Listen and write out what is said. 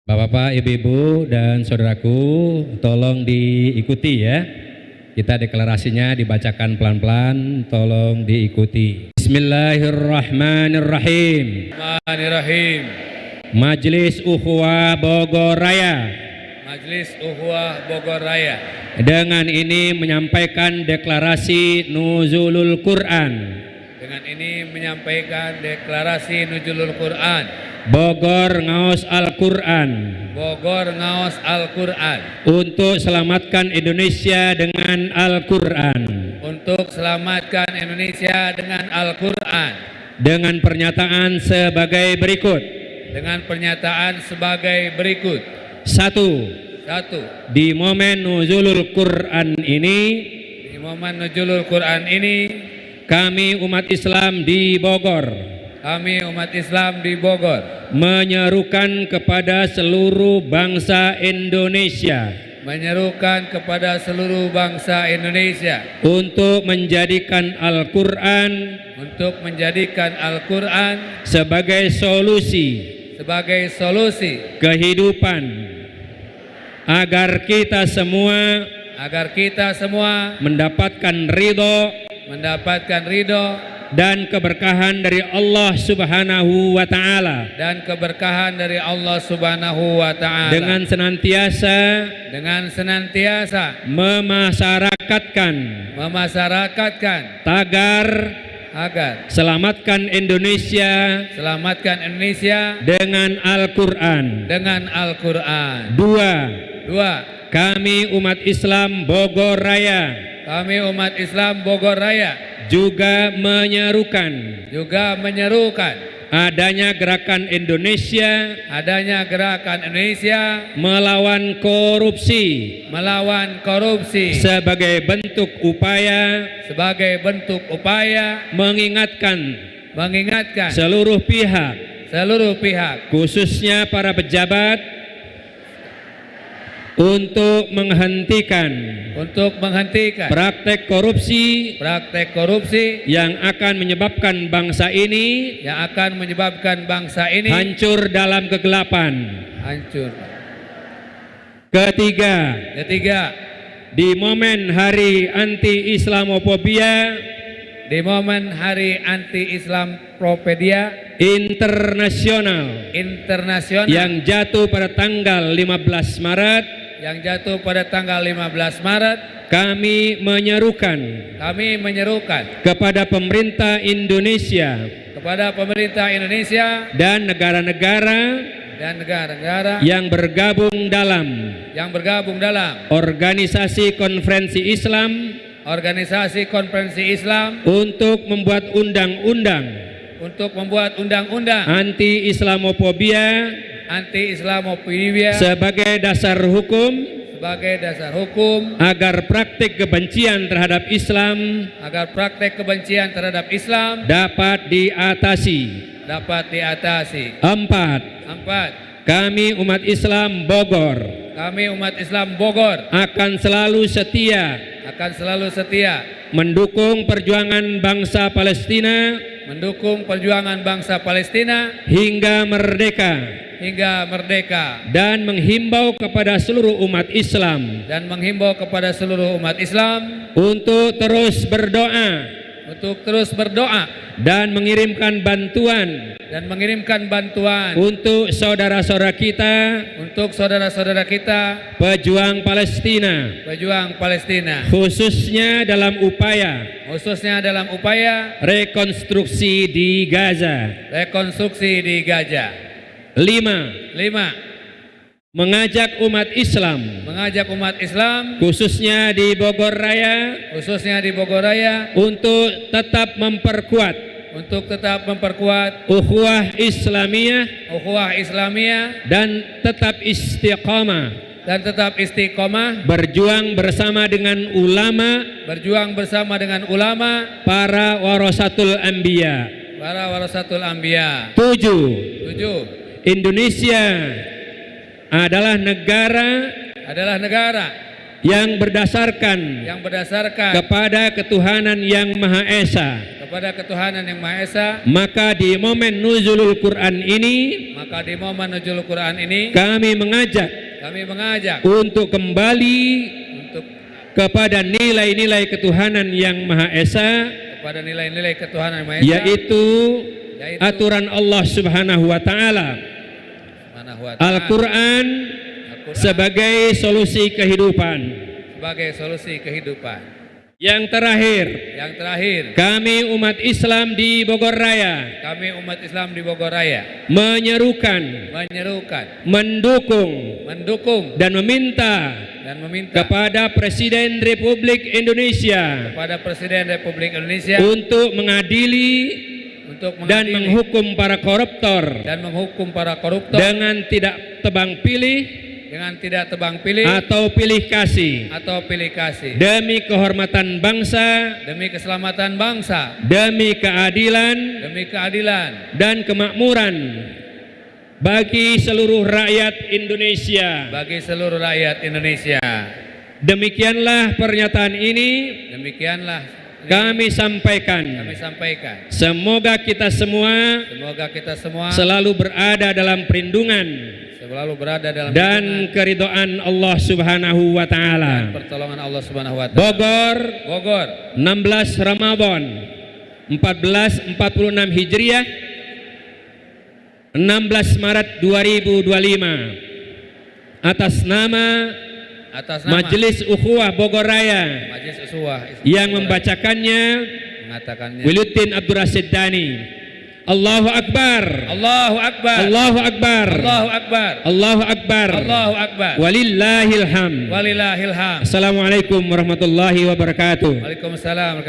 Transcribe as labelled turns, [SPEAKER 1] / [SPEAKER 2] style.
[SPEAKER 1] Bapak-bapak, ibu-ibu, dan saudaraku, tolong diikuti ya. Kita deklarasinya dibacakan pelan-pelan, tolong diikuti. Bismillahirrahmanirrahim.
[SPEAKER 2] Bismillahirrahmanirrahim.
[SPEAKER 1] Majelis Ukhuwah Bogor Raya.
[SPEAKER 2] Majelis Ukhuwah Bogor Raya.
[SPEAKER 1] Dengan ini menyampaikan deklarasi Nuzulul Quran.
[SPEAKER 2] Dengan ini menyampaikan deklarasi Nuzulul Quran.
[SPEAKER 1] Bogor ngaos Al-Quran.
[SPEAKER 2] Bogor ngaos Al-Quran.
[SPEAKER 1] Untuk selamatkan Indonesia dengan Al-Quran.
[SPEAKER 2] Untuk selamatkan Indonesia dengan Al-Quran.
[SPEAKER 1] Dengan pernyataan sebagai berikut.
[SPEAKER 2] Dengan pernyataan sebagai berikut.
[SPEAKER 1] 1. Di momen Nuzulul Quran ini,
[SPEAKER 2] di momen Nuzulul Quran ini,
[SPEAKER 1] kami umat Islam di Bogor,
[SPEAKER 2] kami umat Islam di Bogor
[SPEAKER 1] menyerukan kepada seluruh bangsa Indonesia,
[SPEAKER 2] menyerukan kepada seluruh bangsa Indonesia
[SPEAKER 1] untuk menjadikan Al-Quran, sebagai solusi kehidupan, agar kita semua mendapatkan ridho dan keberkahan dari Allah Subhanahu wa Ta'ala, dengan senantiasa memasyarakatkan tagar selamatkan Indonesia dengan Al-Quran. 2. Kami umat Islam Bogor Raya juga menyerukan adanya gerakan Indonesia melawan korupsi sebagai bentuk upaya mengingatkan seluruh pihak khususnya para pejabat untuk menghentikan praktek korupsi yang akan menyebabkan bangsa ini hancur dalam kegelapan. Ketiga, di momen hari anti-Islamophobia internasional yang jatuh pada tanggal 15 Maret, kami menyerukan kepada pemerintah Indonesia dan negara-negara yang bergabung dalam organisasi konferensi Islam untuk membuat undang-undang anti-Islamophobia sebagai dasar hukum agar praktik kebencian terhadap Islam dapat diatasi. 4. Kami umat Islam Bogor akan selalu setia mendukung perjuangan bangsa Palestina hingga merdeka dan menghimbau kepada seluruh umat Islam untuk terus berdoa dan mengirimkan bantuan untuk saudara-saudara kita pejuang Palestina khususnya dalam upaya rekonstruksi di Gaza. 5. Mengajak umat Islam khususnya di Bogor Raya untuk tetap memperkuat ukhuwah Islamiyah dan tetap istiqamah berjuang bersama dengan ulama para warasatul anbiya. 7. Indonesia adalah negara yang berdasarkan kepada ketuhanan yang Maha Esa
[SPEAKER 2] kepada ketuhanan yang Maha Esa,
[SPEAKER 1] maka di momen nuzulul Quran ini
[SPEAKER 2] maka di momen nuzul Quran ini
[SPEAKER 1] kami mengajak untuk kembali
[SPEAKER 2] untuk
[SPEAKER 1] kepada nilai-nilai ketuhanan yang Maha Esa,
[SPEAKER 2] kepada nilai-nilai ketuhanan yang Maha Esa,
[SPEAKER 1] yaitu aturan Allah Subhanahu wa taala, Al-Quran sebagai solusi kehidupan. Yang terakhir, kami umat Islam di Bogor Raya menyerukan, mendukung dan meminta kepada Presiden Republik Indonesia untuk mengadili dan menghukum para koruptor dengan tidak tebang pilih atau pilih kasih, demi kehormatan bangsa,
[SPEAKER 2] demi keselamatan bangsa,
[SPEAKER 1] demi keadilan dan kemakmuran bagi seluruh rakyat Indonesia. Demikianlah pernyataan ini kami sampaikan. Semoga kita semua selalu berada dalam perlindungan dan keridhaan Allah Subhanahu wa taala. Bogor, 16 Ramadan 1446 Hijriah, 16 Maret 2025. Atas nama Majelis Ukhuwah Bogor Raya yang membacakannya Wiluddin Abdul Rasid Dani. Allahu Akbar, Allahu Akbar, Allahu Akbar, Allahu Akbar, Allahu Akbar, Allahu Akbar. Walillahil hamd. Assalamualaikum warahmatullahi wabarakatuh.
[SPEAKER 2] Waalaikumsalam.